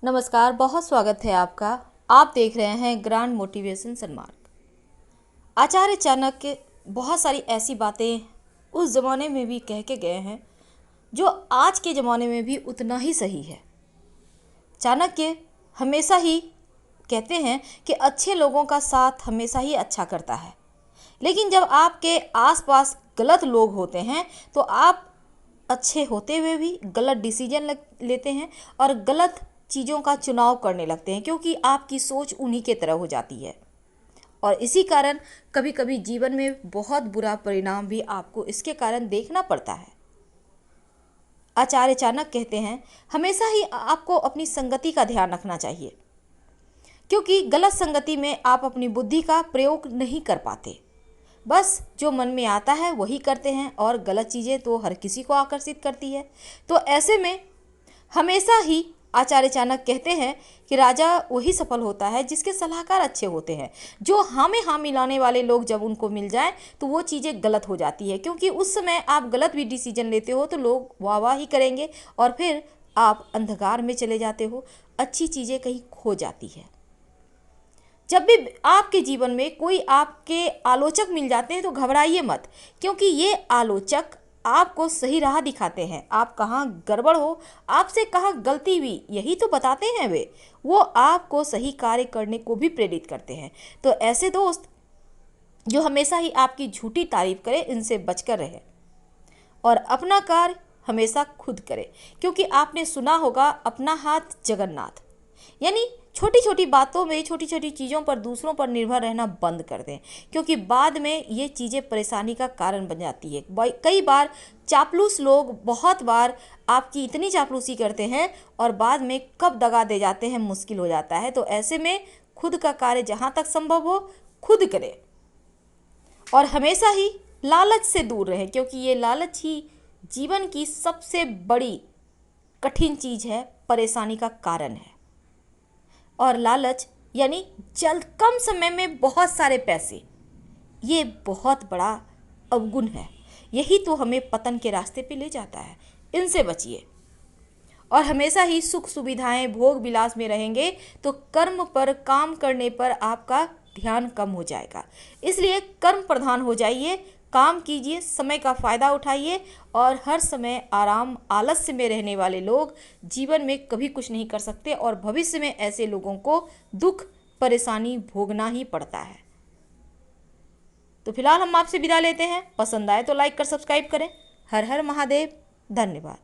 नमस्कार, बहुत स्वागत है आपका। आप देख रहे हैं ग्रांड मोटिवेशन सन्मार्ग। आचार्य चाणक्य बहुत सारी ऐसी बातें उस ज़माने में भी कह के गए हैं जो आज के ज़माने में भी उतना ही सही है। चाणक्य हमेशा ही कहते हैं कि अच्छे लोगों का साथ हमेशा ही अच्छा करता है, लेकिन जब आपके आसपास गलत लोग होते हैं तो आप अच्छे होते हुए भी गलत डिसीजन लेते हैं और गलत चीज़ों का चुनाव करने लगते हैं, क्योंकि आपकी सोच उन्हीं के तरह हो जाती है। और इसी कारण कभी कभी जीवन में बहुत बुरा परिणाम भी आपको इसके कारण देखना पड़ता है। आचार्य चाणक्य कहते हैं हमेशा ही आपको अपनी संगति का ध्यान रखना चाहिए, क्योंकि गलत संगति में आप अपनी बुद्धि का प्रयोग नहीं कर पाते। बस जो मन में आता है वही करते हैं और गलत चीज़ें तो हर किसी को आकर्षित करती है। तो ऐसे में हमेशा ही आचार्य चाणक्य कहते हैं कि राजा वही सफल होता है जिसके सलाहकार अच्छे होते हैं। जो हाँ में हाँ मिलाने वाले लोग जब उनको मिल जाएं तो वो चीज़ें गलत हो जाती है, क्योंकि उस समय आप गलत भी डिसीजन लेते हो तो लोग वाह वाह ही करेंगे और फिर आप अंधकार में चले जाते हो, अच्छी चीज़ें कहीं खो जाती है। जब भी आपके जीवन में कोई आपके आलोचक मिल जाते हैं तो घबराइए मत, क्योंकि ये आलोचक आपको सही राह दिखाते हैं। आप कहाँ गड़बड़ हो, आपसे कहाँ गलती हुई, यही तो बताते हैं वो आपको सही कार्य करने को भी प्रेरित करते हैं। तो ऐसे दोस्त जो हमेशा ही आपकी झूठी तारीफ करें, इनसे बचकर रहे और अपना कार्य हमेशा खुद करें, क्योंकि आपने सुना होगा अपना हाथ जगन्नाथ। यानी छोटी छोटी बातों में, छोटी छोटी चीज़ों पर दूसरों पर निर्भर रहना बंद कर दें, क्योंकि बाद में ये चीज़ें परेशानी का कारण बन जाती है। कई बार चापलूस लोग बहुत बार आपकी इतनी चापलूसी करते हैं और बाद में कब दगा दे जाते हैं, मुश्किल हो जाता है। तो ऐसे में खुद का कार्य जहाँ तक संभव हो खुद करें और हमेशा ही लालच से दूर रहें, क्योंकि ये लालच ही जीवन की सबसे बड़ी कठिन चीज़ है, परेशानी का कारण है। और लालच यानी जल्द कम समय में बहुत सारे पैसे, ये बहुत बड़ा अवगुण है। यही तो हमें पतन के रास्ते पे ले जाता है। इनसे बचिए और हमेशा ही सुख सुविधाएं भोग विलास में रहेंगे तो कर्म पर, काम करने पर आपका ध्यान कम हो जाएगा। इसलिए कर्म प्रधान हो जाइए, काम कीजिए, समय का फ़ायदा उठाइए और हर समय आराम आलस्य में रहने वाले लोग जीवन में कभी कुछ नहीं कर सकते और भविष्य में ऐसे लोगों को दुख परेशानी भोगना ही पड़ता है। तो फिलहाल हम आपसे विदा लेते हैं। पसंद आए तो लाइक कर सब्सक्राइब करें। हर हर महादेव। धन्यवाद।